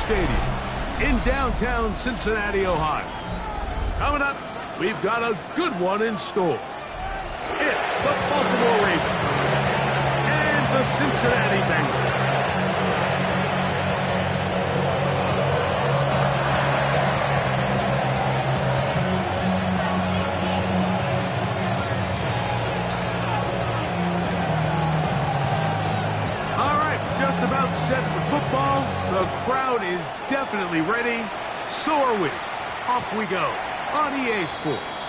Stadium in downtown Cincinnati, Ohio. Coming up, we've got a good one in store. It's the Baltimore Ravens and the Cincinnati Bengals. About set for football. The crowd is definitely ready. So are we. Off we go on EA Sports.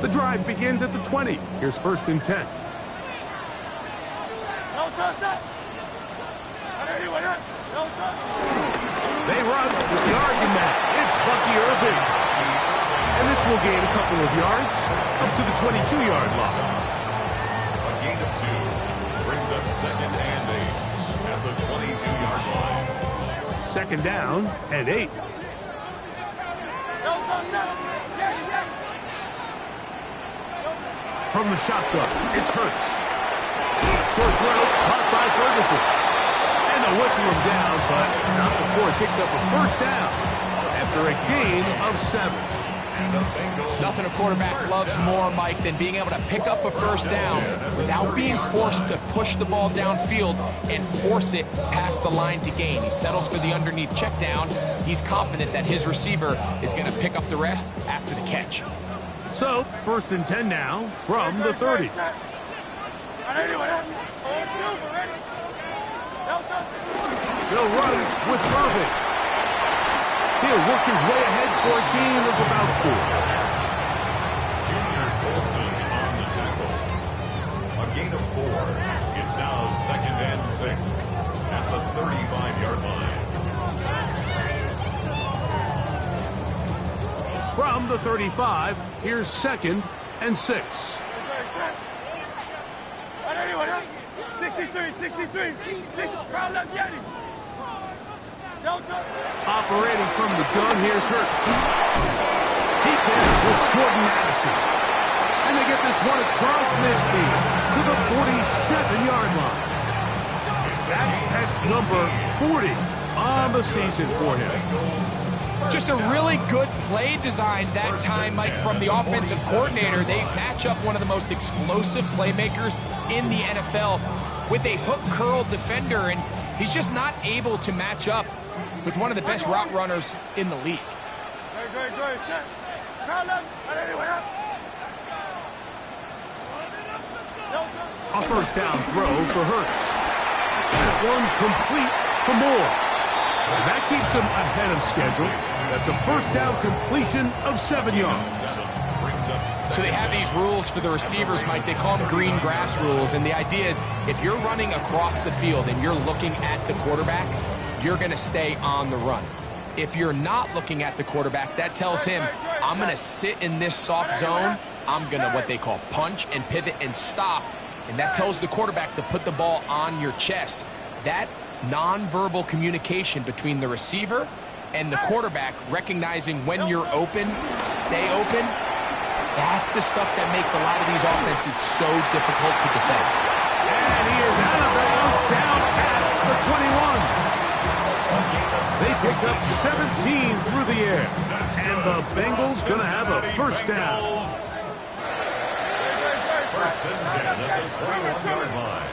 The drive begins at the 20. Here's 1st and 10. They run with the argument. It's Bucky Irving. And this will gain a couple of yards up to the 22-yard line. A gain of 2 brings up 2nd and 8 at the 22-yard line. 2nd down and 8. From the shotgun, it's Hurts. Short throw, caught by Ferguson. And they'll whistle him down, but not before he picks up a 1st down after a gain of 7. Nothing a quarterback loves more, Mike, than being able to pick up a 1st down without being forced to push the ball downfield and force it past the line to gain. He settles for the underneath check down. He's confident that his receiver is going to pick up the rest after the catch. So, 1st and 10 now from the 30. He'll run with Irving. He'll work his way ahead for a gain of about 4. Junior Colson on the tackle. A gain of 4. It's now 2nd and 6 at the 35-yard line. From the 35, here's 2nd and 6. 63. Operating from the gun, here's Hurts. He passes with Jordan Addison. And they get this one across midfield to the 47-yard line. That's number 40 on the season for him. Just a really good play design that time, Mike, from the offensive coordinator. They match up one of the most explosive playmakers in the NFL with a hook curl defender, and he's just not able to match up with one of the best route runners in the league. A 1st down throw for Hurts. That one complete for Moore. And that keeps him ahead of schedule. That's a 1st down completion of 7 yards. So they have these rules for the receivers, Mike. They call them green grass rules. And the idea is if you're running across the field and you're looking at the quarterback, you're going to stay on the run. If you're not looking at the quarterback, that tells him, I'm going to sit in this soft zone. I'm going to what they call punch and pivot and stop. And that tells the quarterback to put the ball on your chest. That nonverbal communication between the receiver and the quarterback, recognizing when you're open, stay open, that's the stuff that makes a lot of these offenses so difficult to defend. And he is out of bounds down at the 21. They picked up 17 through the air. And the Bengals going to have a 1st down. 1st and 10 at the 21-yard line.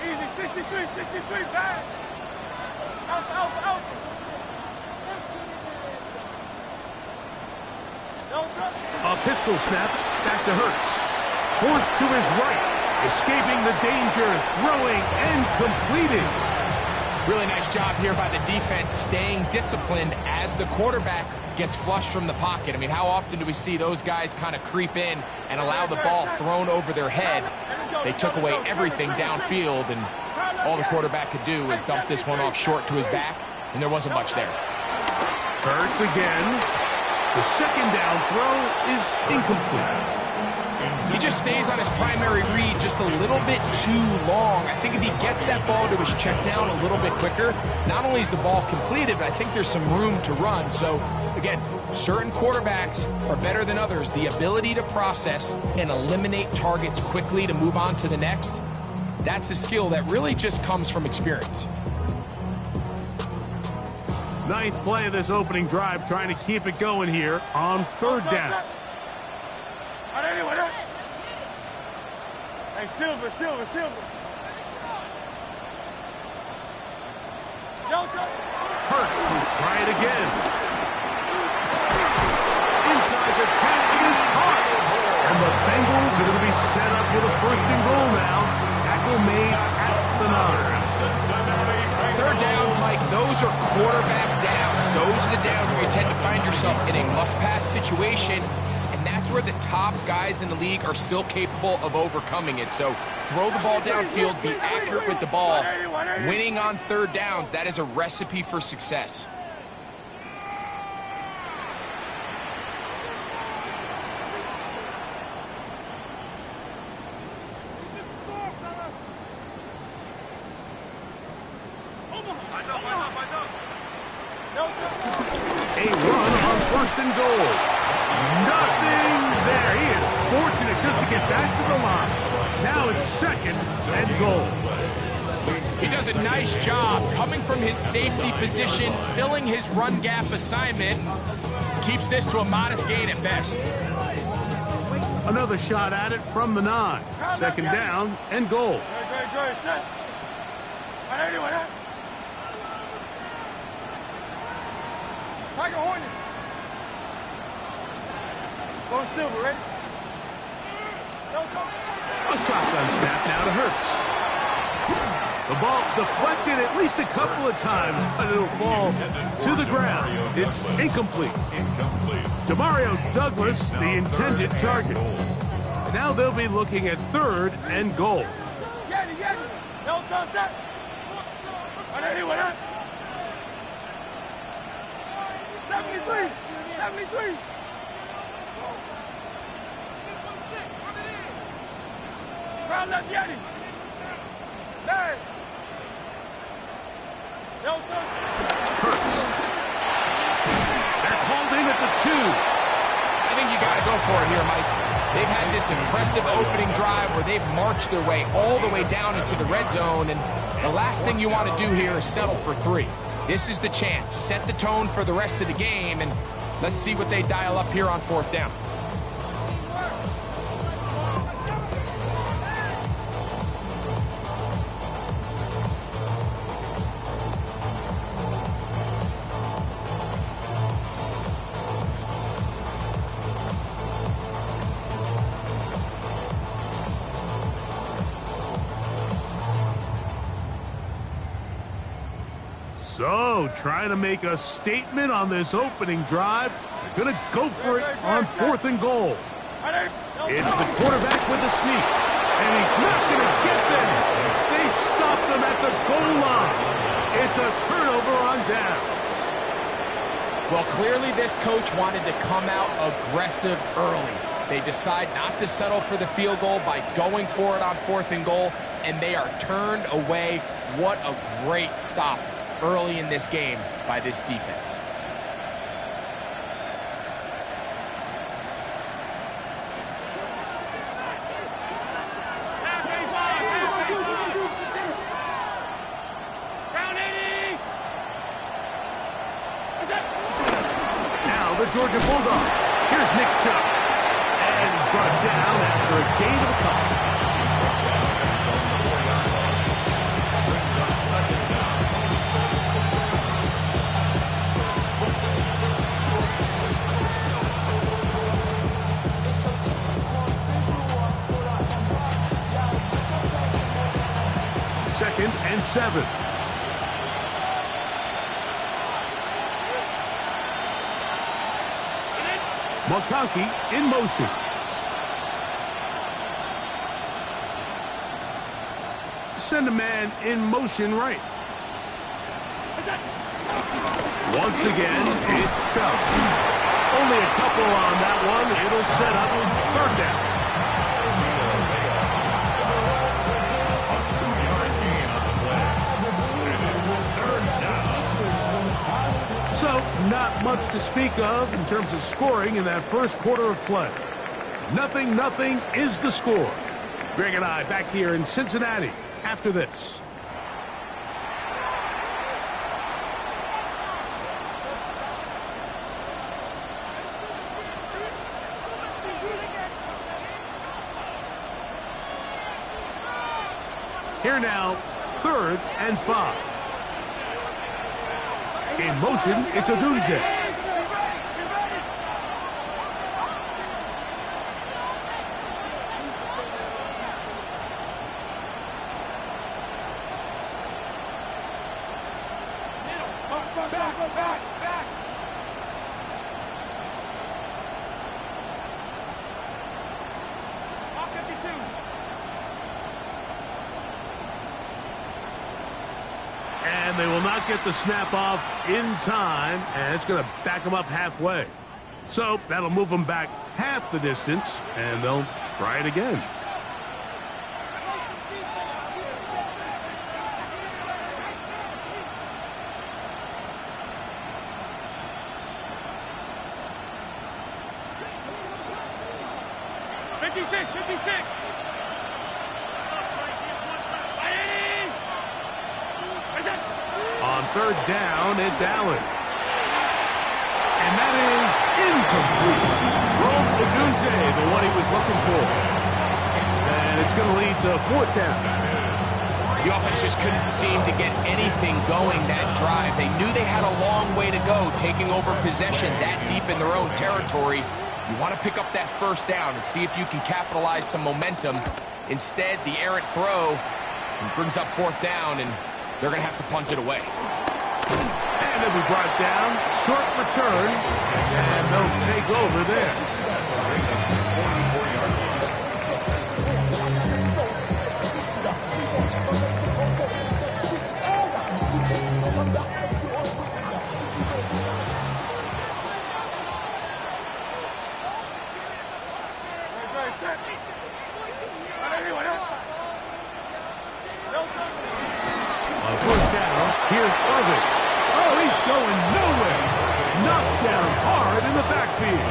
Easy, 63, back. Out. A pistol snap back to Hurts. Forced to his right. Escaping the danger. Throwing and completing. Really nice job here by the defense staying disciplined as the quarterback gets flushed from the pocket. I mean, how often do we see those guys kind of creep in and allow the ball thrown over their head? They took away everything downfield, and All the quarterback could do was dump this one off short to his back, and there wasn't much there. Hurts again. The second down throw is incomplete. He just stays on his primary read just a little bit too long. I think if he gets that ball to his check down a little bit quicker, not only is the ball completed, but I think there's some room to run. So, again, certain quarterbacks are better than others. The ability to process and eliminate targets quickly to move on to the next, that's a skill that really just comes from experience. Ninth play of this opening drive, trying to keep it going here on third down. Hey, Silver. Hurts will try it again. Inside the 10, it is caught. And the Bengals are going to be set up with a first and goal now. Tackle made at the 9. Third downs, Mike, those are quarterback downs. Those are the downs where you tend to find yourself in a must-pass situation, and that's where the top guys in the league are still capable of overcoming it. So throw the ball downfield, be accurate with the ball. Winning on third downs, that is a recipe for success. A run on first and goal. Nothing there. He is fortunate just to get back to the line. Now it's second and goal. He does a nice job coming from his safety position, filling his run gap assignment. Keeps this to a modest gain at best. Another shot at it from the 9. Second down and goal. Tiger Hornet. Go Silver, ready? A shotgun snap now to Hurts. The ball deflected at least a couple of times, but it'll fall to the ground. It's incomplete. Demario Douglas, the intended target. Now they'll be looking at third and goal. No, stop that. Anyway, 73. Round left, Yeti. 9. Hurts. They're holding at the 2. I think you got to go for it here, Mike. They've had this impressive opening drive where they've marched their way all the way down into the red zone, and the last thing you want to do here is settle for 3. This is the chance. Set the tone for the rest of the game, and let's see what they dial up here on fourth down. So, trying to make a statement on this opening drive. They're going to go for it on fourth and goal. It's the quarterback with the sneak. And he's not going to get there. They stopped him at the goal line. It's a turnover on downs. Well, clearly this coach wanted to come out aggressive early. They decide not to settle for the field goal by going for it on fourth and goal, and they are turned away. What a great stop early in this game by this defense. Now the Georgia Bulldog. Here's Nick Chubb. And he's brought down after a gain of a couple. Second and 7. McConkey in motion. send a man in motion right. Once again, it's Chubb. Only a couple on that one. It'll set up third down. A 2-yard gain on the play. And it's third down. So, not much to speak of in terms of scoring in that first quarter of play. 0-0 is the score. Greg and I back here in Cincinnati after this. Here now, 3rd and 5. In motion, it's Odunze. Back. Mark 52. And they will not get the snap off in time, and it's going to back them up halfway. So that'll move them back half the distance, and they'll try it again. On 3rd down, it's Allen. And that is incomplete. Rome Odunze, the one he was looking for. And it's going to lead to 4th down. The offense just couldn't seem to get anything going that drive. They knew they had a long way to go, taking over possession that deep in their own territory. You want to pick up that 1st down and see if you can capitalize some momentum. Instead, the errant throw brings up 4th down, and they're going to have to punt it away. And it'll be brought down. Short return. And they'll take over there. That's a rate of 44-yard gain. On 4th down, here's Irving. Oh, he's going nowhere. Knocked down hard in the backfield.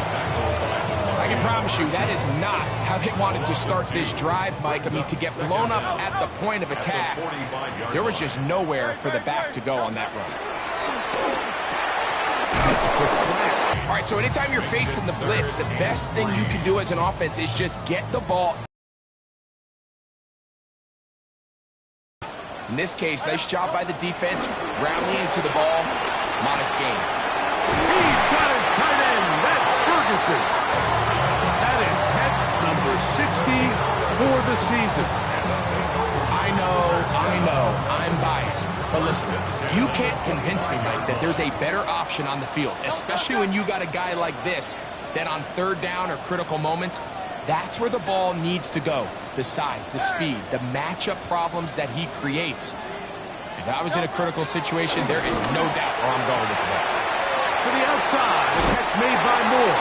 I can promise you that is not how they wanted to start this drive, Mike. I mean, to get blown up at the point of attack, there was just nowhere for the back to go on that run. Quick slant. All right, so anytime you're facing the blitz, the best thing you can do as an offense is just get the ball. In this case, nice job by the defense, rallying to the ball, modest gain. He's got his tight end, that's Ferguson. That is catch number 60 for the season. I know, I'm biased. But listen, you can't convince me, Mike, that there's a better option on the field, especially when you got a guy like this, that on 3rd down or critical moments, that's where the ball needs to go. The size, the speed, the matchup problems that he creates. If I was in a critical situation, there is no doubt where I'm going with the ball. To the outside, the catch made by Moore.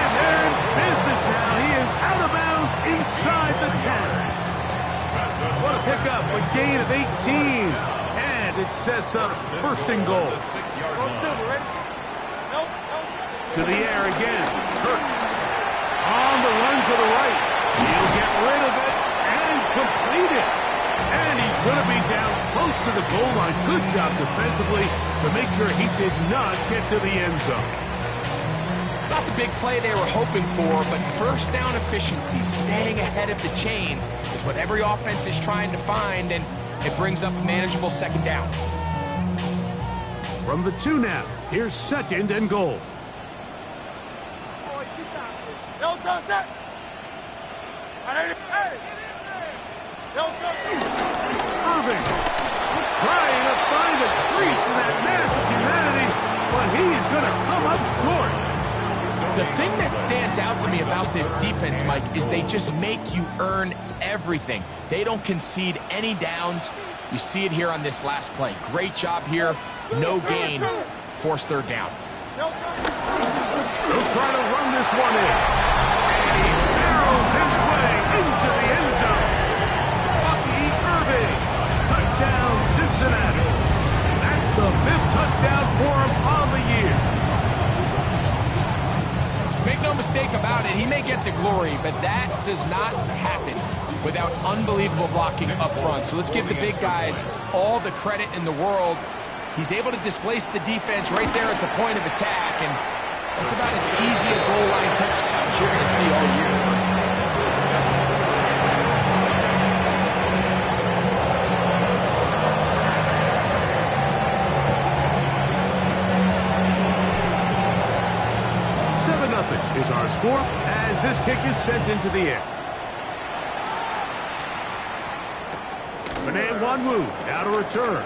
And they're in business now. He is out of bounds inside the 10. What a pickup, a gain of 18. And it sets up 1st and goal. To the air again. Hurts. On the run to the right. He'll get rid of it and complete it. And he's going to be down close to the goal line. Good job defensively to make sure he did not get to the end zone. It's not the big play they were hoping for, but 1st down efficiency, staying ahead of the chains, is what every offense is trying to find, and it brings up a manageable 2nd down. From the 2 now, here's 2nd and goal. Irving trying to find a crease in that mass of humanity, but he's going to come up short. The thing that stands out to me about this defense, Mike, is they just make you earn everything. They don't concede any downs. You see it here on this last play. Great job here. No gain. Forced third down. He'll try to run this one in. And he barrels his way into the end zone. Bucky Irving. Touchdown, Cincinnati. That's the 5th touchdown for him on the year. Make no mistake about it, he may get the glory, but that does not happen without unbelievable blocking up front. So let's give the big guys all the credit in the world. He's able to displace the defense right there at the point of attack, and that's about as easy a goal line touchdown as you're going to see all year. Is our score as this kick is sent into the air. Wanwu now to return.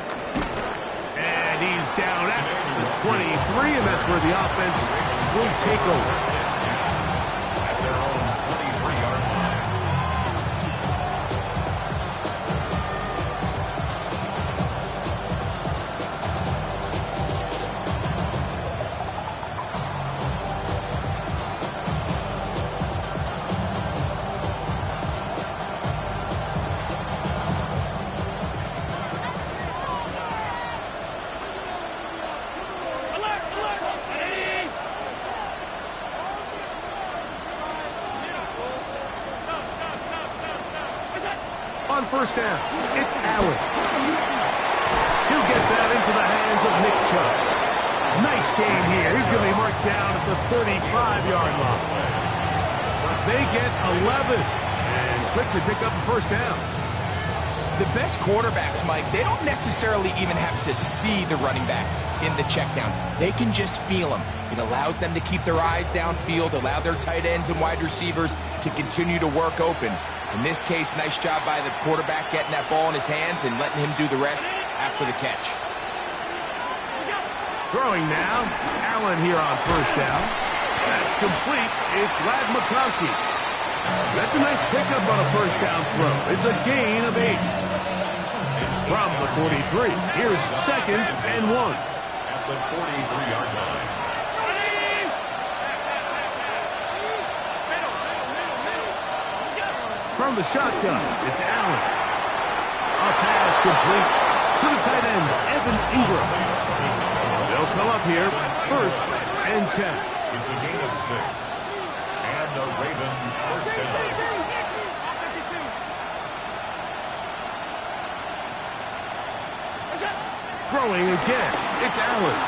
And he's down at the 23, and that's where the offense will take over. At their own 23-yard line. On first down, it's Allen. He'll get that into the hands of Nick Chubb. Nice gain here. He's going to be marked down at the 35-yard line. They get 11 and quickly pick up the first down. The best quarterbacks, Mike, they don't necessarily even have to see the running back in the check down. They can just feel him. It allows them to keep their eyes downfield, allow their tight ends and wide receivers to continue to work open. In this case, nice job by the quarterback getting that ball in his hands and letting him do the rest after the catch. Throwing now, Allen here on first down. That's complete. It's Ladd McConkey. That's a nice pickup on a first down throw. It's a gain of 8. From the 43, here's 2nd and 1. At the 43-yard line. From the shotgun, it's Allen. A pass complete to the tight end, Evan Ingram. They'll come up here, 1st and 10. It's a gain of 6. And a Raven first down. Throwing again, it's Allen.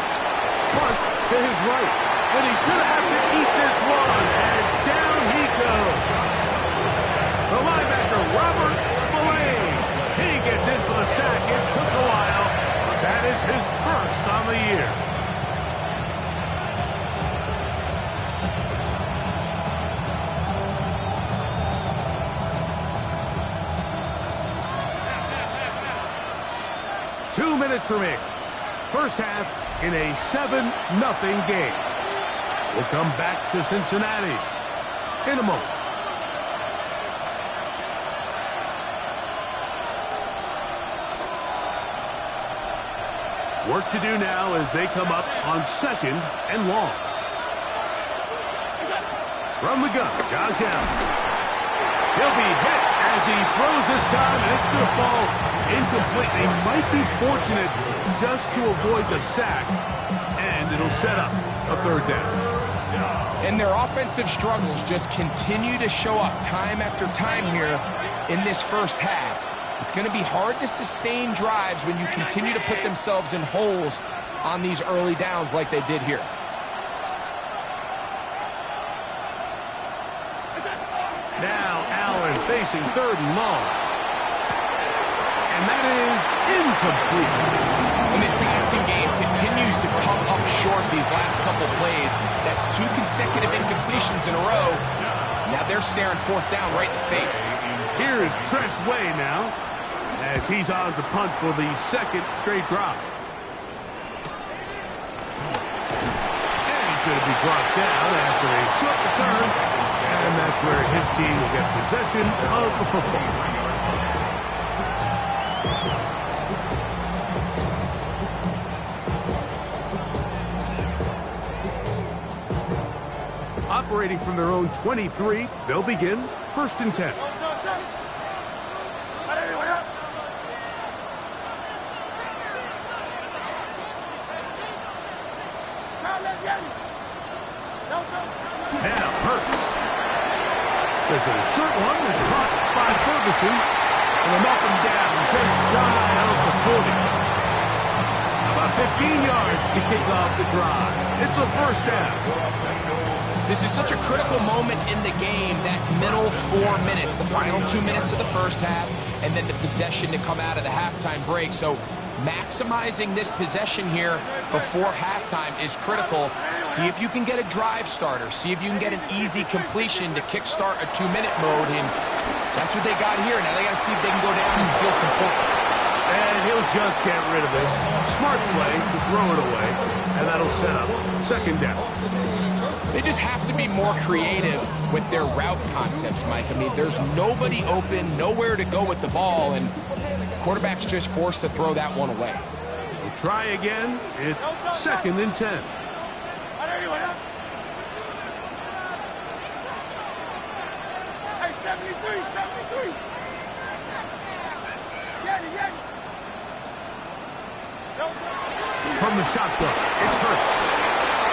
Punt to his right. And he's going to have to eat this one, and down he goes. The linebacker, Robert Spillane. He gets in for the sack. It took a while, but that is his 1st on the year. Two minutes remaining. First half in a 7-0 game. We'll come back to Cincinnati in a moment. Work to do now as they come up on 2nd and long. From the gun, Josh Allen. He'll be hit as he throws this time, and it's going to fall incomplete. They might be fortunate just to avoid the sack, and it'll set up a 3rd down. And their offensive struggles just continue to show up time after time here in this first half. It's going to be hard to sustain drives when you continue to put themselves in holes on these early downs like they did here. Now Allen facing 3rd and long. And that is incomplete. When this passing game continues to come up short these last couple plays, that's 2 consecutive incompletions in a row. Now they're staring 4th down right in the face. Here's Tress Way now, as he's on to punt for the 2nd straight drive. And he It's going to be brought down after a short return, and that's where his team will get possession of the football. Operating from their own 23, they'll begin 1st and 10. Now Hurts. There's a short one that's caught by Ferguson, and they'll knock him down just shy of the 40. About 15 yards to kick off the drive. It's a 1st down. This is such a critical moment in the game, that middle 4 minutes, the final 2 minutes of the first half, and then the possession to come out of the halftime break. So maximizing this possession here before halftime is critical. See if you can get a drive starter. See if you can get an easy completion to kickstart a 2-minute mode, and that's what they got here. Now they got to see if they can go down and steal some points. And he'll just get rid of this. Smart play to throw it away, and that'll set up 2nd down. They just have to be more creative with their route concepts, Mike. I mean, there's nobody open, nowhere to go with the ball, and quarterback's just forced to throw that one away. We'll try again. It's 2nd and 10. Hey, 73. From the shotgun, it's Hurts.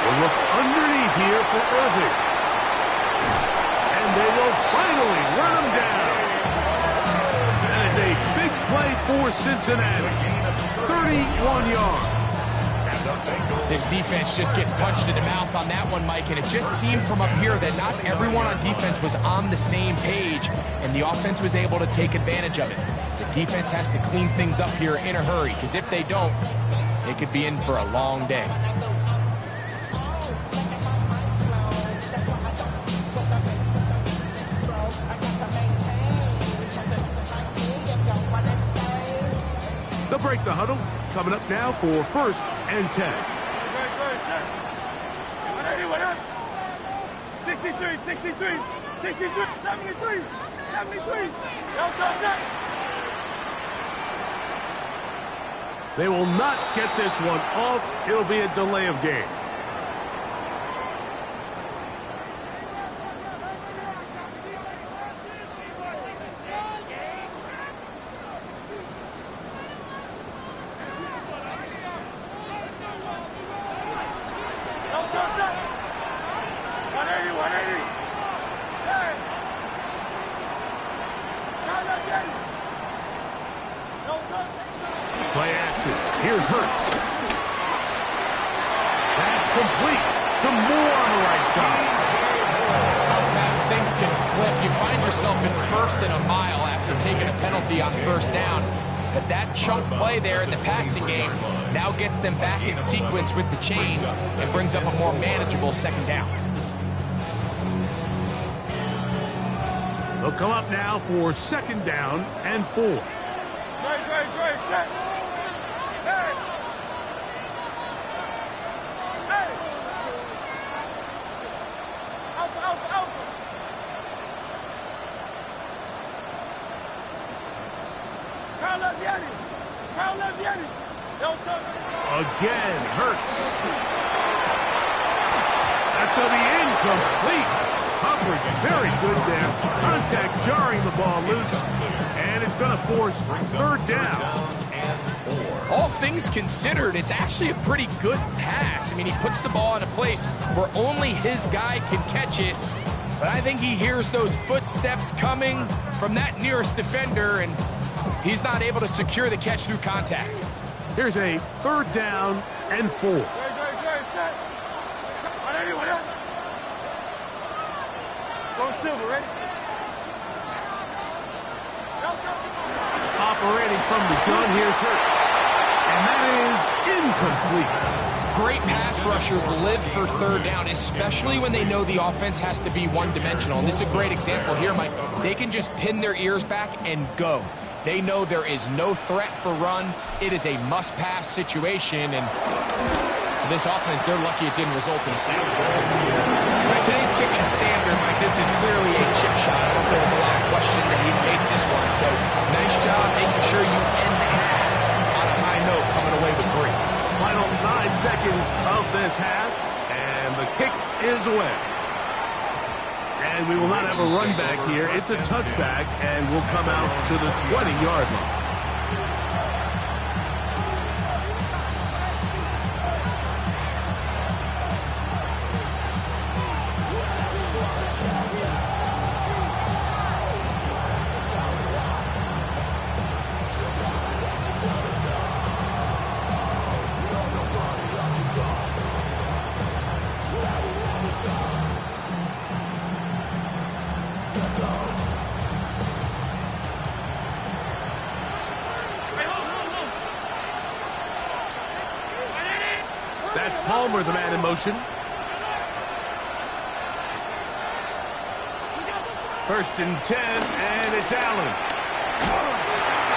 We'll look underneath here for Irving. And they will finally run him down. That is a big play for Cincinnati. 31 yards. This defense just gets punched in the mouth on that one, Mike, and it just seemed from up here that not everyone on defense was on the same page, and the offense was able to take advantage of it. The defense has to clean things up here in a hurry, because if they don't, they could be in for a long day. They'll break the huddle. Coming up now for 1st and 10. 63, 73. They will not get this one off. It'll be a delay of game. Play action. Here's Hurts. That's complete to Moore on the right side. How fast things can flip. You find yourself in 1st and a mile after taking a penalty on 1st down. But that chunk play there in the passing game now gets them back in sequence with the chains and brings up a more manageable 2nd down. They'll come up now for 2nd down and 4. Great, set. Hey! Alpha. Crown left Yeti. Again, Hurts. That's going to be incomplete. Coverage very good there. Contact jarring the ball loose. And it's going to force 3rd down. All things considered, it's actually a pretty good pass. I mean, he puts the ball in a place where only his guy can catch it. But I think he hears those footsteps coming from that nearest defender, and he's not able to secure the catch through contact. Here's a 3rd down and 4. Great, set. Go Silver, ready? Operating from the gun, here's Hurts. And that is incomplete. Great pass rushers live for 3rd down, especially when they know the offense has to be one-dimensional. And this is a great example here, Mike. They can just pin their ears back and go. They know there is no threat for run. It is a must-pass situation, and For this offense, they're lucky it didn't result in a sack. Right, today's kicking standard, Mike, this is clearly a chip shot. I don't think there was a lot of question that he'd make this one. So, nice job making sure you end the half on a high note, coming away with 3. Final 9 seconds of this half, and the kick is away. And we will not have a run back here. It's a touchback, and will come out to the 20-yard line. That's Palmer, the man in motion. First and 10, and it's Allen.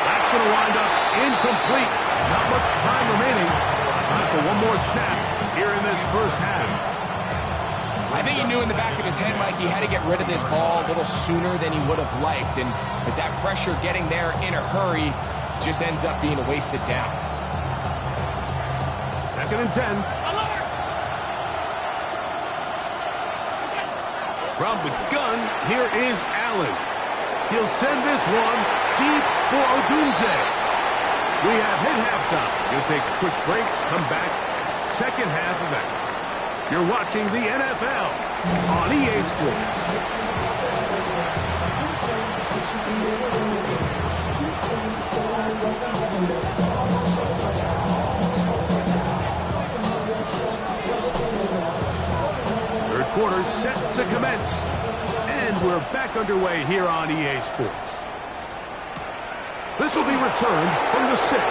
That's going to wind up incomplete. Not much time remaining. Time for one more snap here in this first half. I think he knew in the back of his head, Mike, he had to get rid of this ball a little sooner than he would have liked. And with that pressure getting there in a hurry, just ends up being a wasted down. Second and 10. From the gun, here is Allen. He'll send this one deep for Odunze. We have hit halftime. We'll take a quick break, come back, second half of action. You're watching the NFL on EA Sports. Third quarter set to commence. And we're back underway here on EA Sports. This will be returned from the 6.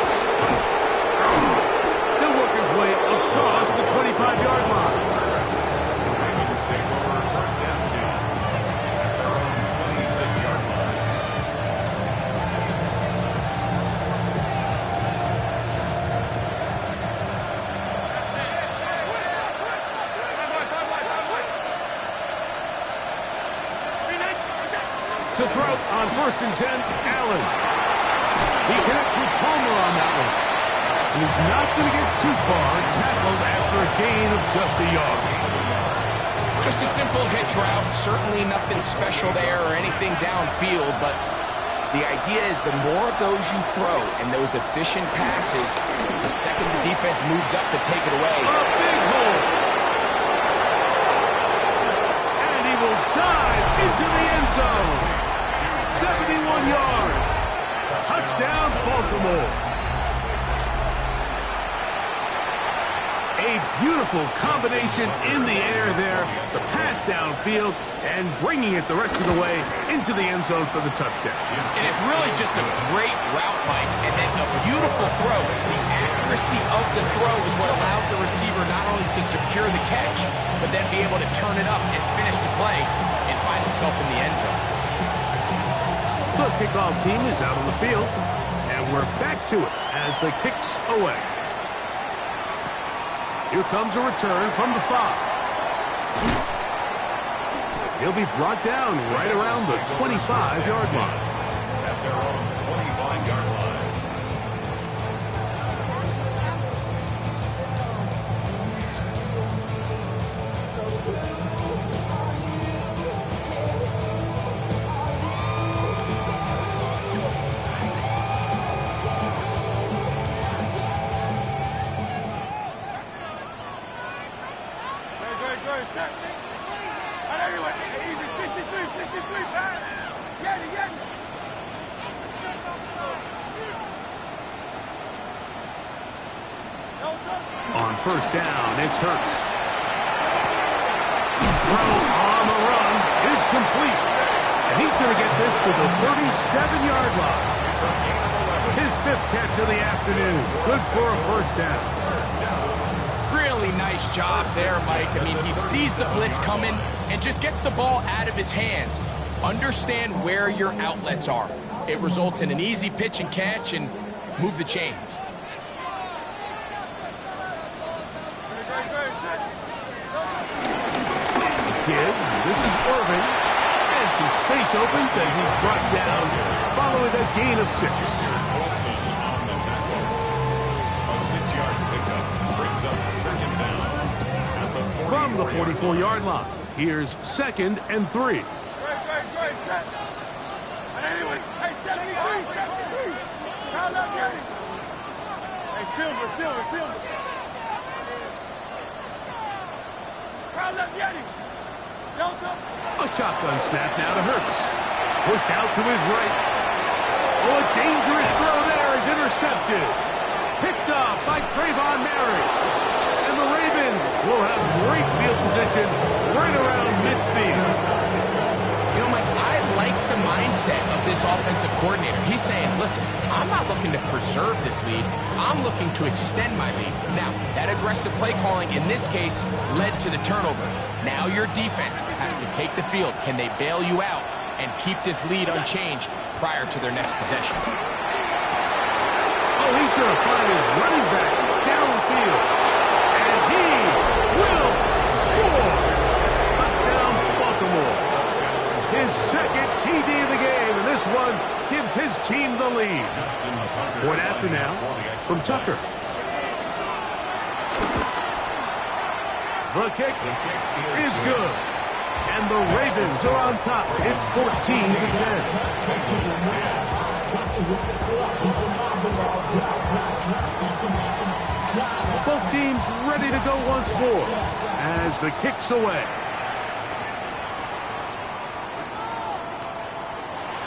He'll work his way across the 25-yard line. First down 2 at their own 26-yard line. To throw on first and 10, Allen. He connects with Palmer on that one. And he's not going to get too far, tackled after a gain of just a yard. Just a simple hitch route. Certainly nothing special there or anything downfield, but the idea is the more of those you throw and those efficient passes, the second the defense moves up to take it away. A big hole. And he will dive into the end zone. 71 yards. Touchdown, Baltimore. A beautiful combination in the air there. The pass downfield and bringing it the rest of the way into the end zone for the touchdown. And it's really just a great route, Mike, and then a beautiful throw. The accuracy of the throw is what allowed the receiver not only to secure the catch, but then be able to turn it up and finish the play and find himself in the end zone. The kickoff team is out on the field, and we're back to it as the kick's away. Here comes a return from the 5. He'll be brought down right around the 25-yard line. At their own 25-yard line. On first down, it's Hurts. Throw on the run is complete. And he's going to get this to the 37-yard line. His 5th catch of the afternoon. Good for a first down. Really nice job there, Mike. I mean, he sees the blitz coming and just gets the ball out of his hands. Understand where your outlets are. It results in an easy pitch and catch and move the chains. Gibbs, this is Irvin. And some space opens as he's brought down following a gain of 6. Wilson on the tackle. A 6-yard pickup brings up second down at the 44 From the 44-yard line, here's 2nd and 3. A shotgun snap now to Hurts. Pushed out to his right. Oh, a dangerous throw there is intercepted. Picked up by Trayvon Mary. And the Ravens will have great field position right around midfield. You know, Mike, I like the mindset of this offensive coordinator. He's saying, listen, I'm not looking to preserve this lead. I'm looking to extend my lead. Now, that aggressive play calling in this case led to the turnover. Now your defense has to take the field. Can they bail you out and keep this lead unchanged prior to their next possession? Oh, he's going to find his running back downfield. And he will score. Touchdown, Baltimore. His 2nd TD of the game, and this one gives his team the lead. Point after now from Tucker. The kick is good. And the Ravens are on top. It's 14-10. Both teams ready to go once more as the kick's away.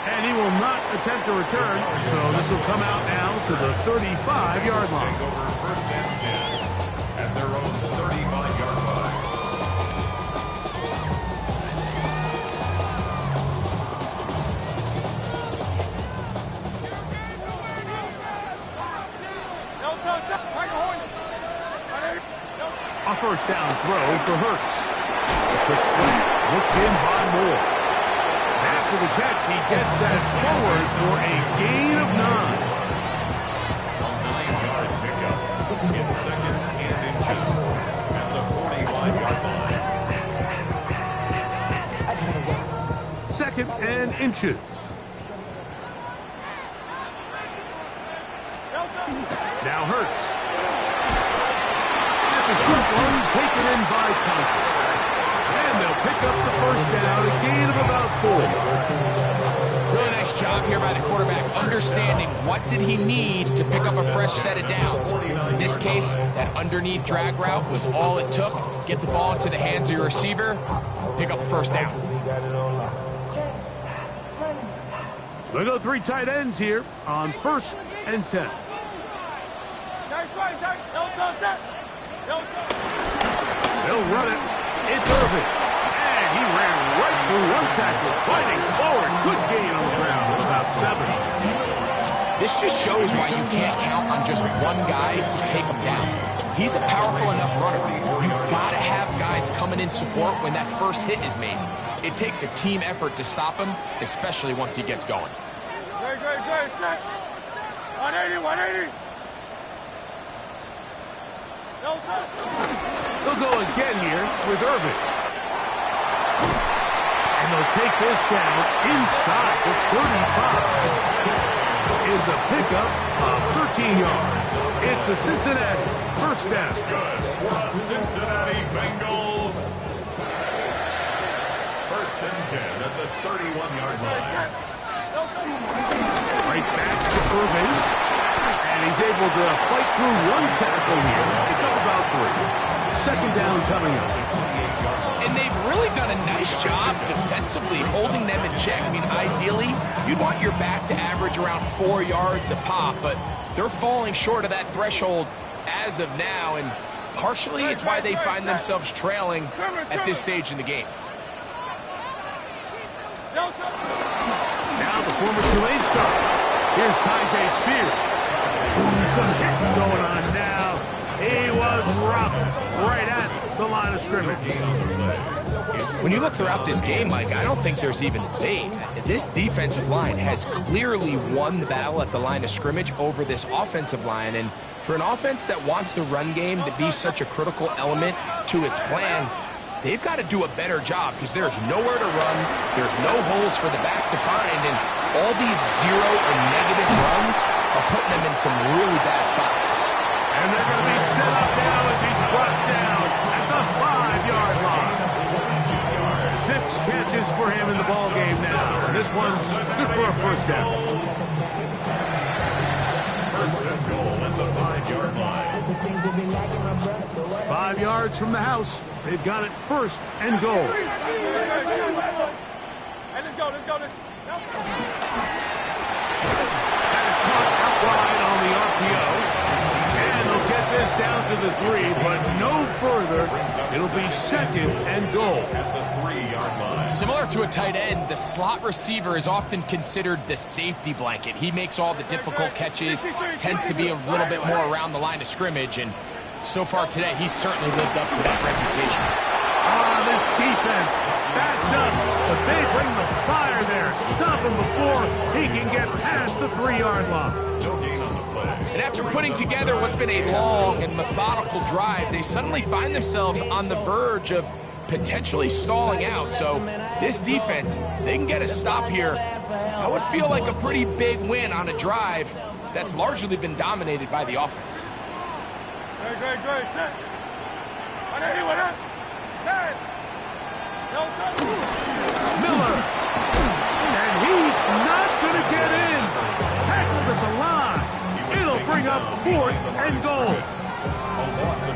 And he will not attempt to return, so this will come out now to the 35-yard line. Take over 1st and 10 at their own 35-yard line. A 1st down throw for Hurts. A quick slant, looked in by Moore. After the catch, he gets that forward for a gain of 9. 9-yard pickup. It's 2nd and inches at the 45-yard line. 2nd and inches. Now Hurts. A short one taken in by Conklin. And they'll pick up the 1st down, a gain of about 4. Really nice job here by the quarterback, understanding what did he need to pick up a fresh set of downs. In this case, that underneath drag route was all it took. Get the ball into the hands of your receiver, pick up the 1st down. They go 3 tight ends here on 1st and 10. They'll run it. It's Irvin. And he ran right through one tackle, fighting forward. Good gain on the ground of about 7. This just shows why you can't count on just one guy to take him down. He's a powerful enough runner. You've got to have guys coming in support when that first hit is made. It takes a team effort to stop him, especially once he gets going. Great, set. 180, 180. They'll go again here with Irvin. And they'll take this down inside the 35. Is a pickup of 13 yards. It's a Cincinnati 1st down. That's good for the Cincinnati Bengals. 1st and 10 at the 31-yard line. Right back to Irvin. And he's able to fight through one tackle here. It's up about 3. 2nd down coming up. And they've really done a nice job defensively holding them in check. I mean, ideally, you'd want your back to average around 4 yards a pop, but they're falling short of that threshold as of now, and partially it's why they find themselves trailing at this stage in the game. Now the former Tulane star. Here's Tyjae Spears. Some hit going on now. He was rocked right at the line of scrimmage. When you look throughout this game, Mike, I don't think there's even a debate. This defensive line has clearly won the battle at the line of scrimmage over this offensive line, and For an offense that wants the run game to be such a critical element to its plan, they've got to do a better job because there's nowhere to run, there's no holes for the back to find, and all these zero or negative runs are putting them in some really bad spots. And they're going to be set up now as he's brought down at the 5-yard line. 6 catches for him in the ball game now. And this one's good for a first down. First and goal at the 5-yard line. 5 yards from the house. They've got it first and goal. Hey, let's go. That is caught out wide on the RPO. And they'll get this down to the 3, but no further. It'll be second and goal. At the 3-yard line. Similar to a tight end, the slot receiver is often considered the safety blanket. He makes all the difficult catches, tends to be a little bit more around the line of scrimmage, and so far today, he's certainly lived up to that reputation. This defense backed up, but they bring the fire there. Stop him before he can get past the 3-yard line. No gain on the play. And after putting together what's been a long and methodical drive, they suddenly find themselves on the verge of potentially stalling out. So this defense, they can get a stop here. That would feel like a pretty big win on a drive that's largely been dominated by the offense. Great. Set. 180. Set. Miller. And he's not going to get in. Tackled at the line. It'll bring up 4th and goal.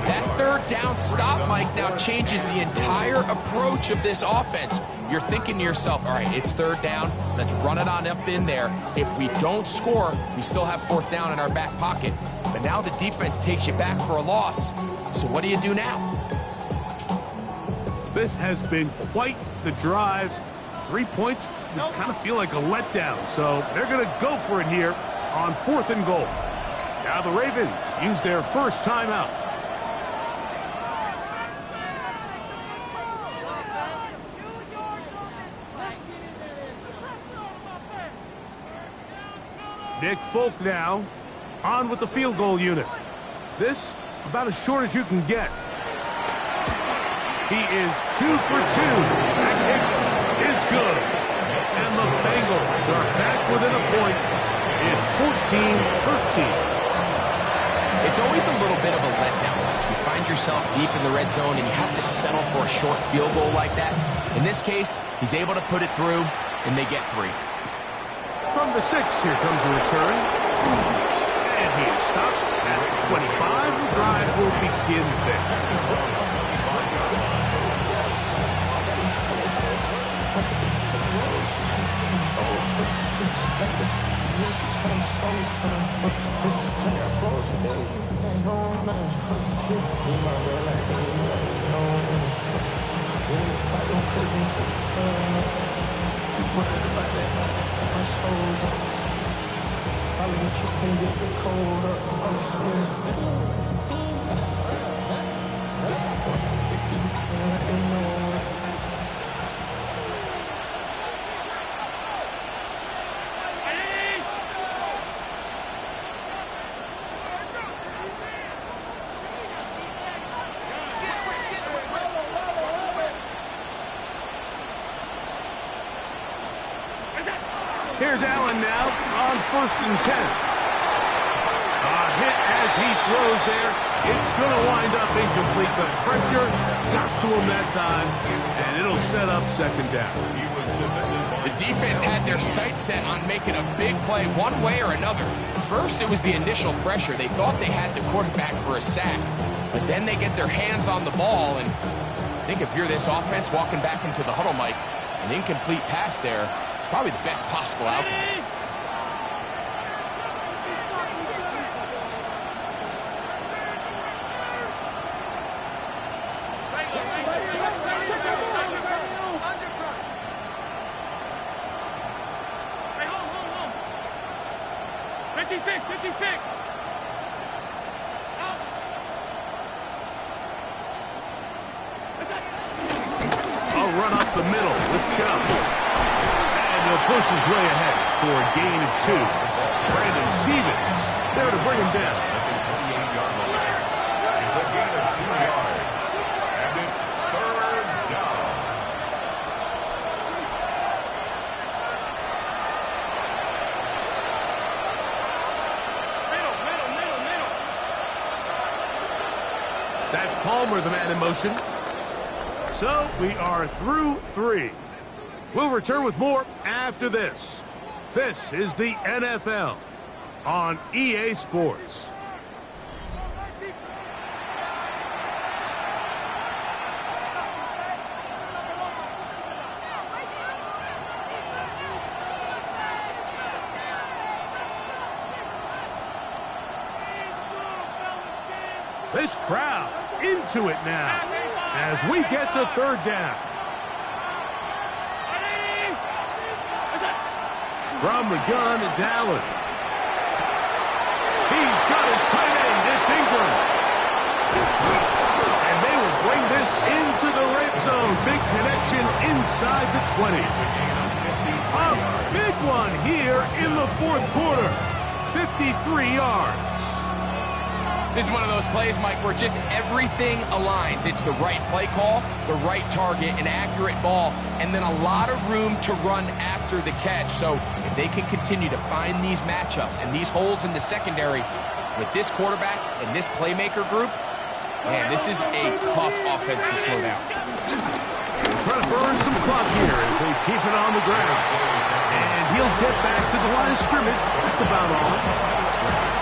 That 3rd down stop, Mike, now changes the entire approach of this offense. You're thinking to yourself, all right, it's 3rd down. Let's run it on up in there. If we don't score, we still have 4th down in our back pocket. But now the defense takes you back for a loss. So what do you do now? This has been quite the drive. 3 points would kind of feel like a letdown. So they're going to go for it here on 4th and goal. Now the Ravens use their first timeout. Nick Folk now on with the field goal unit. This about as short as you can get. He is 2 for 2. That kick is good. And the Bengals are back within a point. It's 14-13. It's always a little bit of a letdown. You find yourself deep in the red zone and you have to settle for a short field goal like that. In this case, he's able to put it through and they get 3. From the 6, here comes the return. And he is stopped at 25. The drive will begin there. Here's Allen now on 1st and 10. A hit as he throws there. It's going to wind up incomplete. The pressure got to him that time, and it'll set up 2nd down. He was defended by The defense had their sights set on making a big play one way or another. First, it was the initial pressure. They thought they had the quarterback for a sack, but then they get their hands on the ball, and I think if you're this offense walking back into the huddle, Mike, an incomplete pass there is probably the best possible outcome. I'll run up the middle with Chubb. And he'll push his way ahead for a gain of 2. Brandon Stevens there to bring him down. That's Palmer, the man in motion. So we are through 3. We'll return with more after this. This is the NFL on EA Sports. This crowd into it now as we get to third down. From the gun, it's Allen. He's got his tight end. It's Ingram. And they will bring this into the red zone. Big connection inside the 20. A big one here in the fourth quarter. 53 yards. This is one of those plays, Mike, where just everything aligns. It's the right play call, the right target, an accurate ball, and then a lot of room to run after the catch. So if they can continue to find these matchups and these holes in the secondary with this quarterback and this playmaker group, man, this is a tough offense to slow down. They'll try to burn some clock here as they keep it on the ground. And he'll get back to the line of scrimmage. That's about all.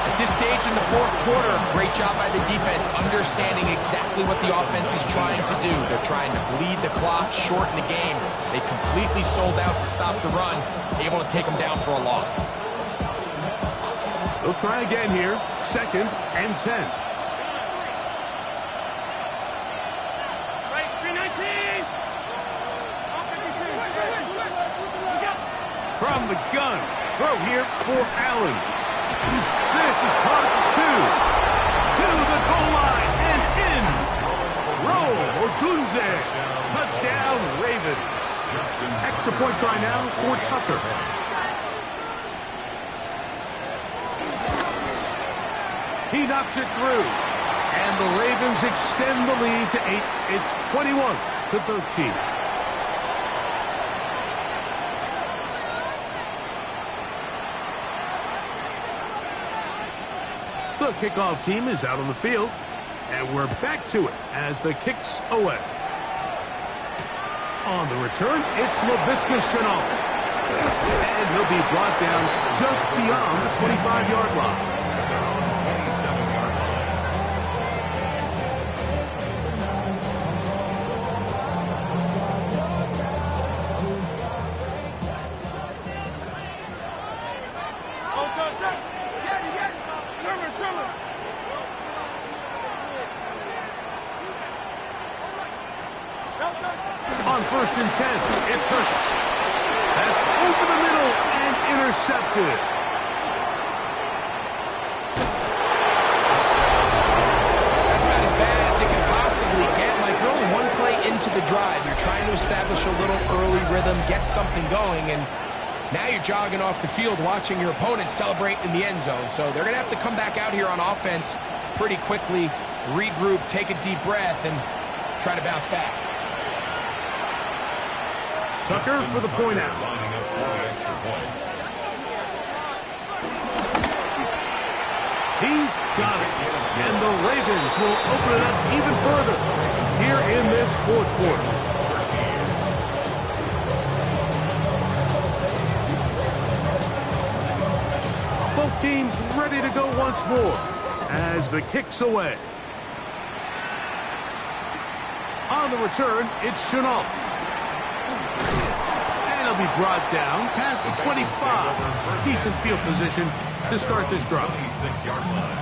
At this stage in the fourth quarter, great job by the defense, understanding exactly what the offense is trying to do. They're trying to bleed the clock, shorten the game. They completely sold out to stop the run, able to take them down for a loss. They'll try again here, 2nd and 10. Right, 319. From the gun, throw here for Allen. This is caught at 2. To the goal line and in. Roll or Dunze. Touchdown, Ravens. Extra point try now for Tucker. He knocks it through. And the Ravens extend the lead to 8. It's 21-13. The kickoff team is out on the field, and we're back to it as the kick's away. On the return, it's Laviska Shenault. And he'll be brought down just beyond the 25-yard line. 27-yard line. On 1st and 10, it's Hurts. That's over the middle and intercepted. That's about as bad as it can possibly get. Like, you're only one play into the drive. You're trying to establish a little early rhythm, get something going, and now you're jogging off the field watching your opponent celebrate in the end zone. So they're going to have to come back out here on offense pretty quickly, regroup, take a deep breath, and try to bounce back. Tucker for the point out. Lining up for the extra point. He's got it. And the Ravens will open it up even further here in this fourth quarter. Both teams ready to go once more as the kick's away. On the return, it's Shenault. And he'll be brought down past the 25. Decent field position to start this drive. 26-yard line.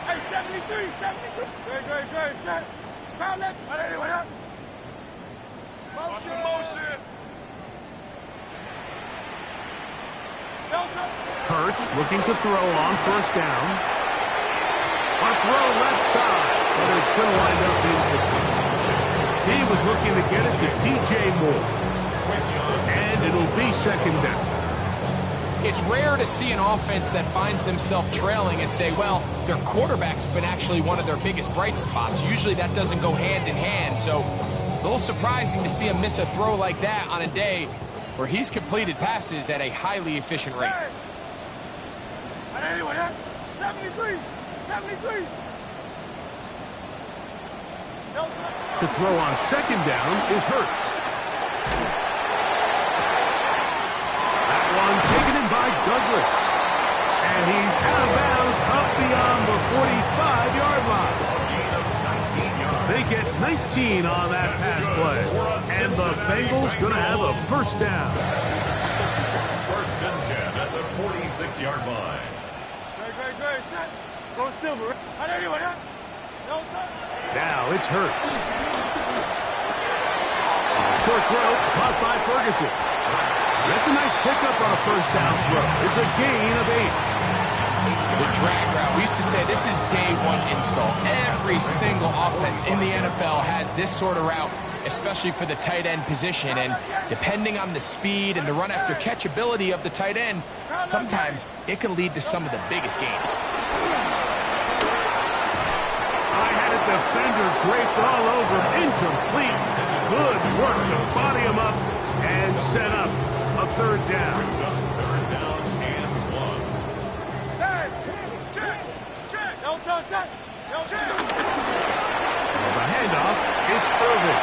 Hey, 73. Great. Set. Foul left. Anyway, up. Motion. Hurts looking to throw on 1st down. A throw left side, but it's going to wind up incomplete. He was looking to get it to DJ Moore. And it'll be 2nd down. It's rare to see an offense that finds themselves trailing and say, well, their quarterback's been actually one of their biggest bright spots. Usually that doesn't go hand in hand, so it's a little surprising to see him miss a throw like that on a day where he's completed passes at a highly efficient rate. Anyway, 73, 73. To throw on second down is Hurts. That one taken in by Douglas. And he's out of bounds up beyond the 45-yard line. They get 19 on that pass play. And the Bengals going to have a first down. First and 10 at the 46-yard line. Great. Go Silver. Anyway, now it's Hurts. Short throw, caught by Ferguson. That's a nice pickup on a first down throw. It's a gain of 8. The drag route, we used to say this is day one install. Every single offense in the NFL has this sort of route, especially for the tight end position. And depending on the speed and the run after catch ability of the tight end, sometimes it can lead to some of the biggest gains. Defender draped all over him. Incomplete. Good work to body him up and set up a third down. Third down and 1. The handoff, it's Irvin.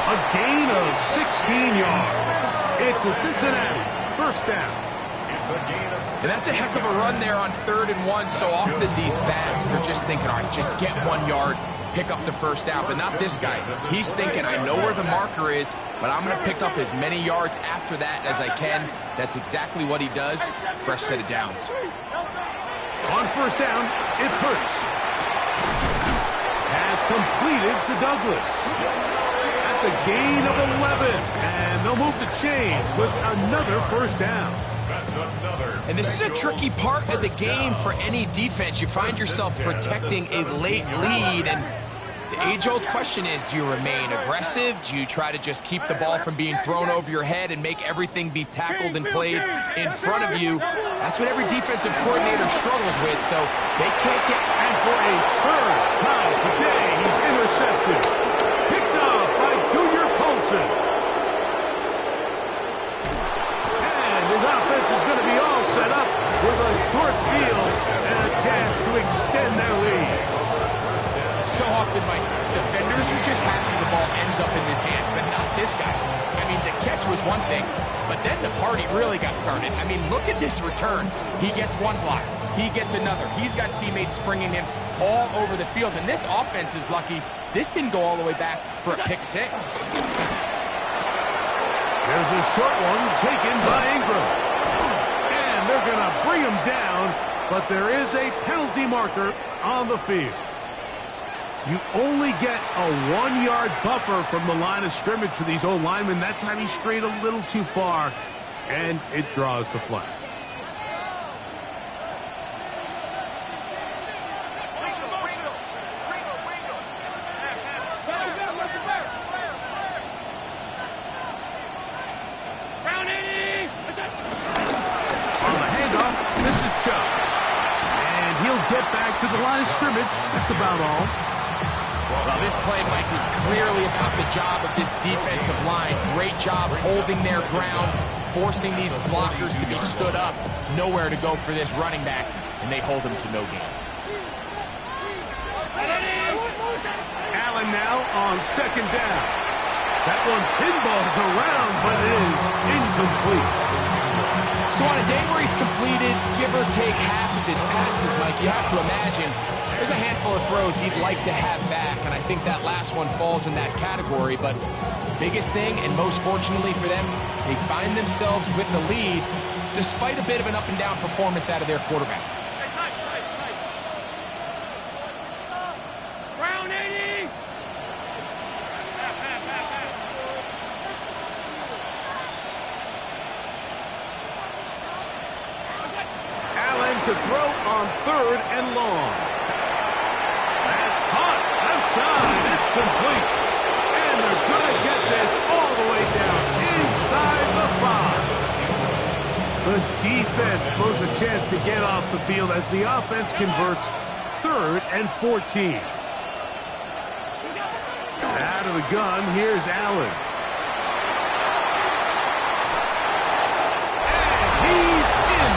A gain of 16 yards. It's a Cincinnati first down. And that's a heck of a run there on 3rd and 1. So often these backs, they're just thinking, all right, just get 1 yard, pick up the first down. But not this guy. He's thinking, I know where the marker is, but I'm going to pick up as many yards after that as I can. That's exactly what he does. Fresh set of downs. On first down, it's Hurts. Pass completed to Douglas. That's a gain of 11. And they'll move the chains with another first down. And this is a tricky part of the game for any defense. You find yourself protecting a late lead, and the age-old question is, do you remain aggressive? Do you try to just keep the ball from being thrown over your head and make everything be tackled and played in front of you? That's what every defensive coordinator struggles with, so they can't get... And for a third time today, he's intercepted. Picked off by Junior Colson. His offense is going to be all set up with a short field and a chance to extend their lead. So often, Mike, defenders are just happy the ball ends up in his hands, but not this guy. I mean, the catch was one thing, but then the party really got started. I mean, look at this return. He gets one block. He gets another. He's got teammates springing him all over the field, and this offense is lucky. This didn't go all the way back for a pick 6. There's a short one taken by Ingram. And they're going to bring him down, but there is a penalty marker on the field. You only get a 1-yard buffer from the line of scrimmage for these old linemen. That time he strayed a little too far, and it draws the flag. To the line of scrimmage. That's about all. Well, this play, Mike, was clearly about the job of this defensive line. Great job holding their ground, forcing these blockers to be stood up. Nowhere to go for this running back, and they hold him to no gain. Allen now on second down. That one pinballs around, but it is incomplete. So on a day where he's completed, give or take half of his passes, Mike, you have to imagine there's a handful of throws he'd like to have back, and I think that last one falls in that category. But biggest thing, and most fortunately for them, they find themselves with the lead despite a bit of an up-and-down performance out of their quarterback. Brown 80! To throw on 3rd and long. That's caught left side. It's complete. And they're going to get this all the way down inside the 5. defense blows a chance to get off the field as the offense converts 3rd and 14. Out of the gun, here's Allen. And he's in.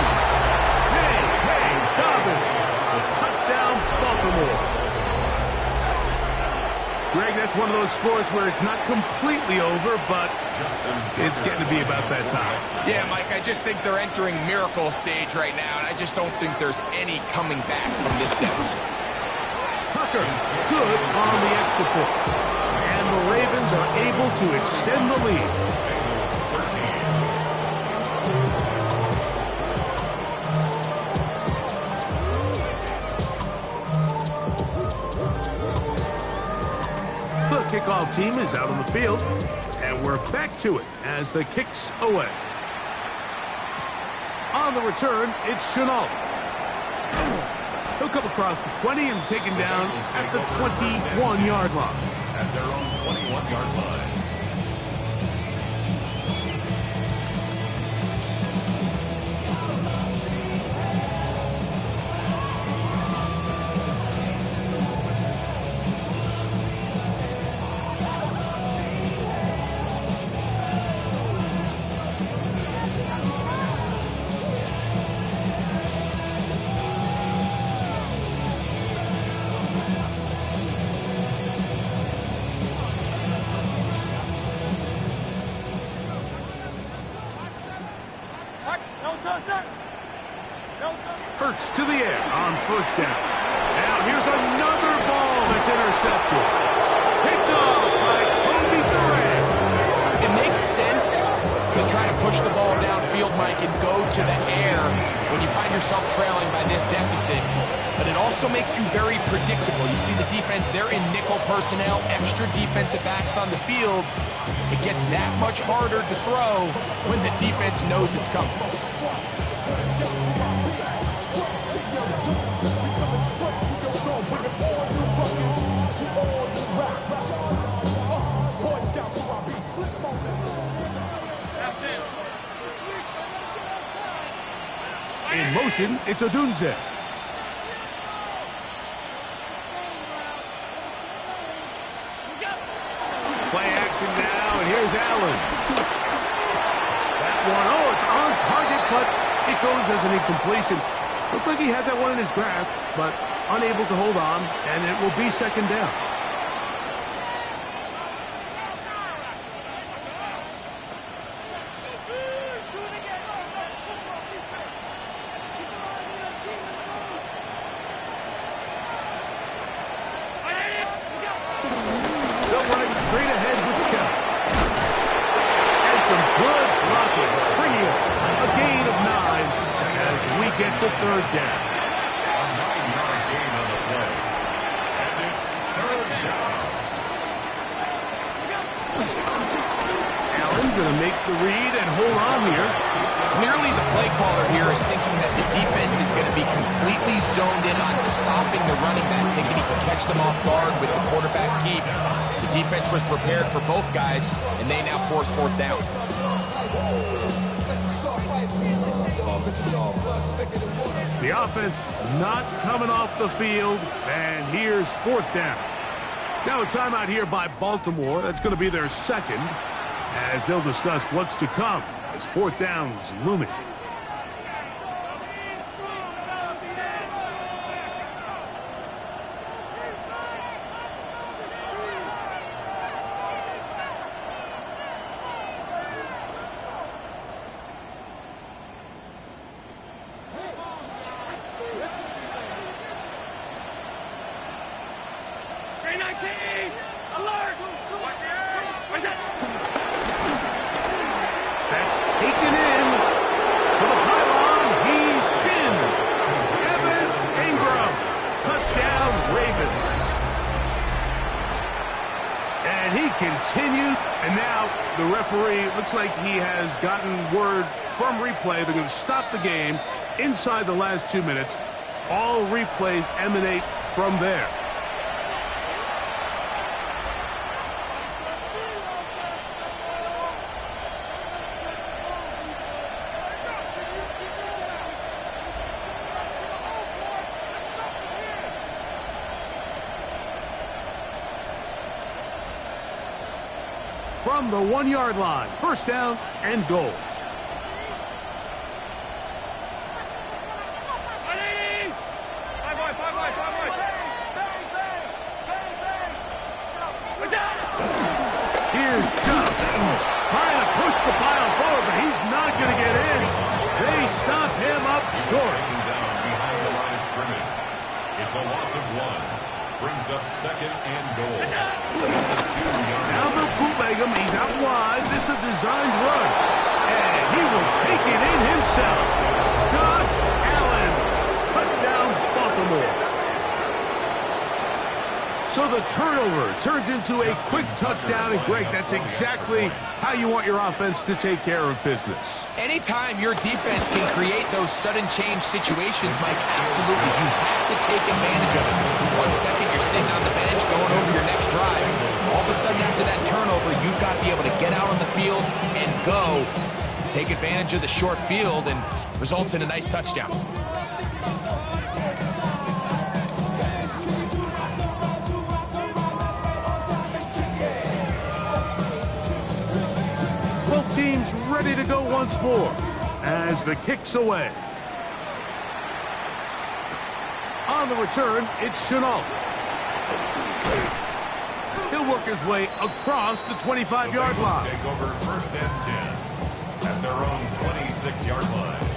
Hey, Dobbins. Touchdown, Baltimore. Greg, that's one of those scores where it's not completely over, but it's getting to be about that time. Yeah, Mike, I just think they're entering miracle stage right now, and I just don't think there's any coming back from this deficit. Tucker, good on the extra point. And the Ravens are able to extend the lead. The kickoff team is out on the field, and we're back to it as the kick's away. On the return, it's Chenault. He'll come across the 20 and taken down at the 21-yard line. At their own 21-yard line. Hurts to the air on 1st down. Now here's another ball that's intercepted. Picked off by Kobe Durant. It makes sense to try to push the ball downfield, Mike, and go to the air when you find yourself trailing by this deficit. But it also makes you very predictable. You see the defense, they're in nickel personnel, extra defensive backs on the field. It gets that much harder to throw when the defense knows it's coming. In motion, it's Odunze. Play action now, and here's Allen. That one, it's on target, but it goes as an incompletion. Looked like he had that one in his grasp, but unable to hold on, and it will be 2nd down. They'll run it straight ahead with Chubb. And some good blocking. Stringing it. A gain of 9 as we get to 3rd down. A 9-yard gain on the play. And it's 3rd down. Allen going to make the read and hold on here. Clearly, the play caller here is thinking that the defense is going to be completely zoned in on stopping the running back, thinking he can catch them off guard with the quarterback keep. The defense was prepared for both guys, and they now force 4th down. The offense not coming off the field, and here's 4th down. Now a timeout here by Baltimore. That's going to be their 2nd, as they'll discuss what's to come as 4th down's looming. Alert! That's taken in to the pylon. He's in. Evan Ingram. Touchdown, Ravens. And he continued. And now the referee looks like he has gotten word from replay. They're going to stop the game inside the last 2 minutes. All replays emanate from there. from the 1-yard line. First down and goal. Here's Chubb trying to push the pile forward, but he's not going to get in. They stop him up short. Down behind the line of scrimmage. It's a loss of 1. Brings up second and goal. Now the bootleg him. He's out wide. This is a designed run. And he will take it in himself. Josh Allen. Touchdown, Baltimore. So the turnover turns into a quick touchdown, and Greg, that's exactly how you want your offense to take care of business. Anytime your defense can create those sudden change situations, Mike, absolutely, you have to take advantage of it. 1 second, you're sitting on the bench going over your next drive. All of a sudden, after that turnover, you've got to be able to get out on the field and go. Take advantage of the short field, and results in a nice touchdown. Both teams ready to go once more as the kick's away. On the return, it's Chenault. He'll work his way across the 25-yard line. Take over first and 10 at their own 26-yard line.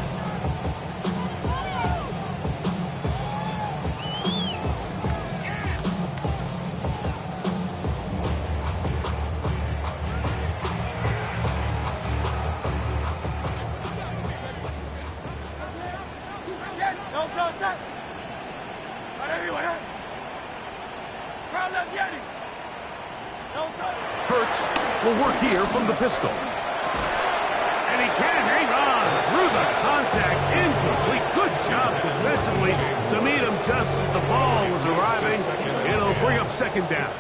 Hurts will work here from the pistol. And he can hang on through the contact. Incomplete. Good job defensively to meet him just as the ball was arriving. It'll bring up second down.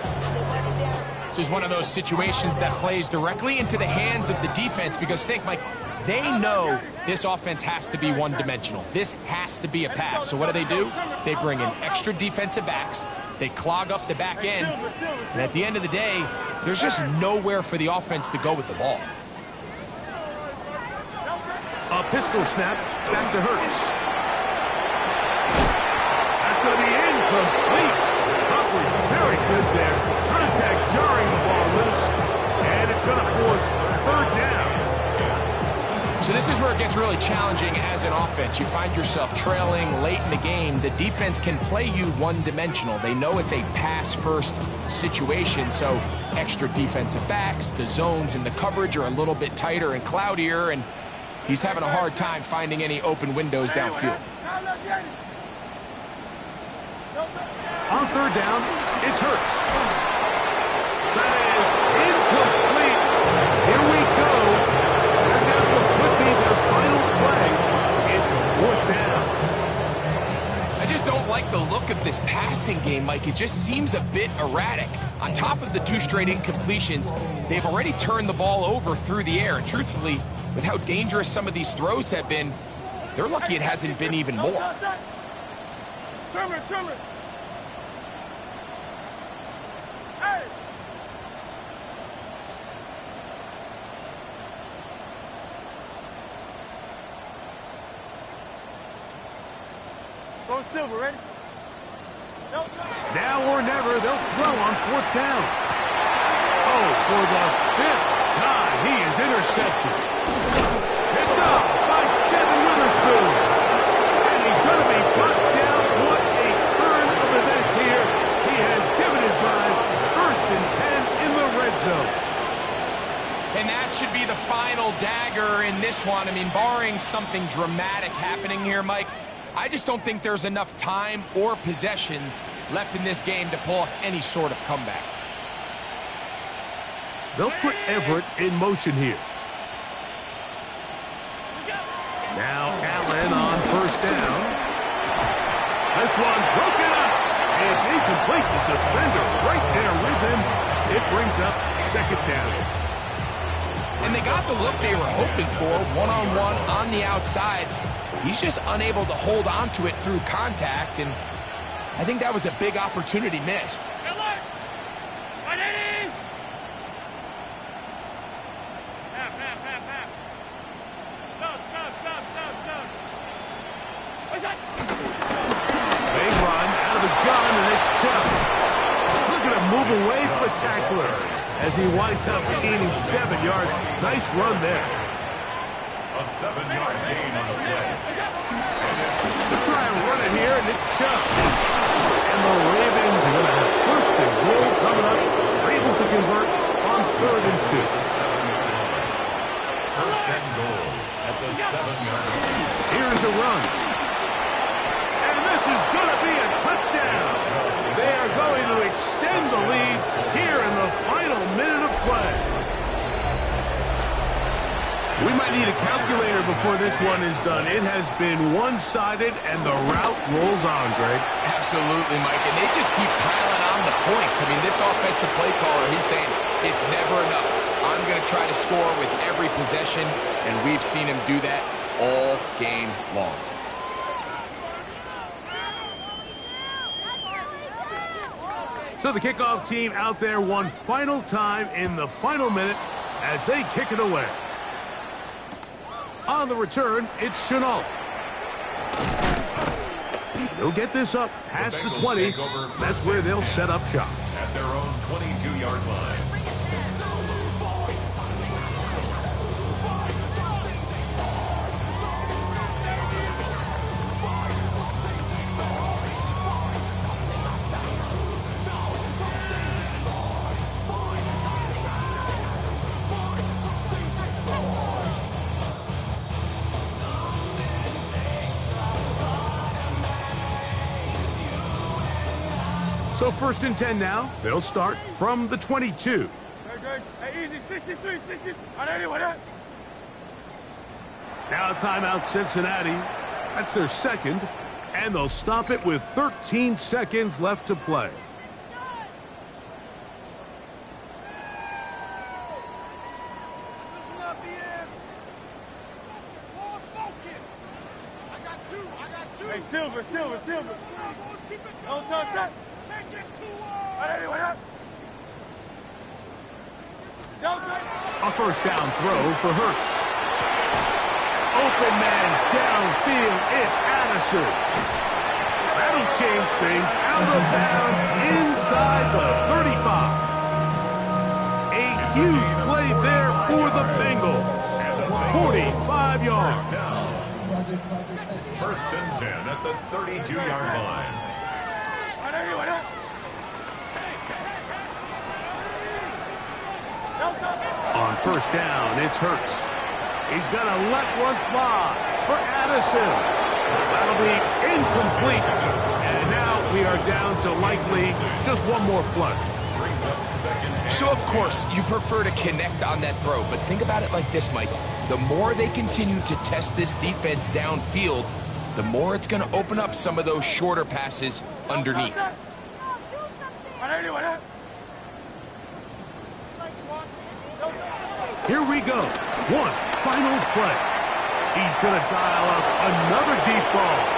This is one of those situations that plays directly into the hands of the defense because think, Mike, they know this offense has to be one-dimensional. This has to be a pass. So what do? They bring in extra defensive backs. They clog up the back end. And at the end of the day, there's just nowhere for the offense to go with the ball. A pistol snap back to Hurts. That's going to be incomplete. Coverage very good there. Contact jarring the ball loose. And it's going to force third down. So this is where it gets really challenging as an offense. You find yourself trailing late in the game. The defense can play you one-dimensional. They know it's a pass-first situation, so extra defensive backs, the zones and the coverage are a little bit tighter and cloudier, and he's having a hard time finding any open windows downfield. On third down, it's Hurts. That is incomplete. Here we go. And that's what could be their final play. It's fourth down. I just don't like the look of this passing game, Mike. It just seems a bit erratic. On top of the 2 straight incompletions, they've already turned the ball over through the air. And truthfully, with how dangerous some of these throws have been, they're lucky it hasn't been even more. Trimmer. Hey! Go Silver, ready? Now or never, they'll throw on fourth down. Oh, for the 5th time, he is intercepted. Picked up by Devin Witherspoon. And he's going to be brought down. What a turn of events here. He has given his guys first and 10 in the red zone. And that should be the final dagger in this one. I mean, barring something dramatic happening here, Mike, I just don't think there's enough time or possessions left in this game to pull off any sort of comeback. They'll put Everett in motion here. Now Allen on first down. This one broken up. It's incomplete. The defender right there with him. It brings up second down. And they got the look they were hoping for, one-on-one on the outside. He's just unable to hold on to it through contact, and I think that was a big opportunity missed. move away from a tackler as he winds up gaining 7 yards. Nice run there. A 7-yard gain on the play. They'll try and run it here, and it's Chubb. And the Ravens are going to have first and goal coming up. They're able to convert on 3rd and 2. First and goal at the 7-yard line. Here's a run. And this is going to be a touchdown. They are going to extend the lead here in the final minute of play. We might need a calculator before this one is done. It has been one-sided, and the route rolls on, Greg. Absolutely, Mike, and they just keep piling on the points. I mean, this offensive play caller, he's saying it's never enough. I'm going to try to score with every possession, and we've seen him do that all game long. So the kickoff team out there one final time in the final minute as they kick it away. On the return, it's Chenault. They'll get this up past the 20. That's where they'll set up shop. At their own 22-yard line. So 1st and 10 now. They'll start from the 22. Very good. Hey, easy. 63, 60. On anyone else? Now timeout Cincinnati. That's their second. And they'll stop it with 13 seconds left to play. Hey, Silver. Don't touch that. On anyone else? Don't touch. A first down throw for Hurts. Open man downfield. It's Addison. That'll change things. Out of bounds inside the 35. A huge play there for the Bengals. 45 yards. First and 10 at the 32-yard line. On anyone else? Don't touch. On first down, it's Hurts. He's going to let one fly for Addison. That'll be incomplete. And now we are down to likely just one more play. Brings up second and So, of course, you prefer to connect on that throw, but think about it like this, Mike. The more they continue to test this defense downfield, the more it's going to open up some of those shorter passes underneath. On anyone else? Here we go. One final play. He's going to dial up another deep ball.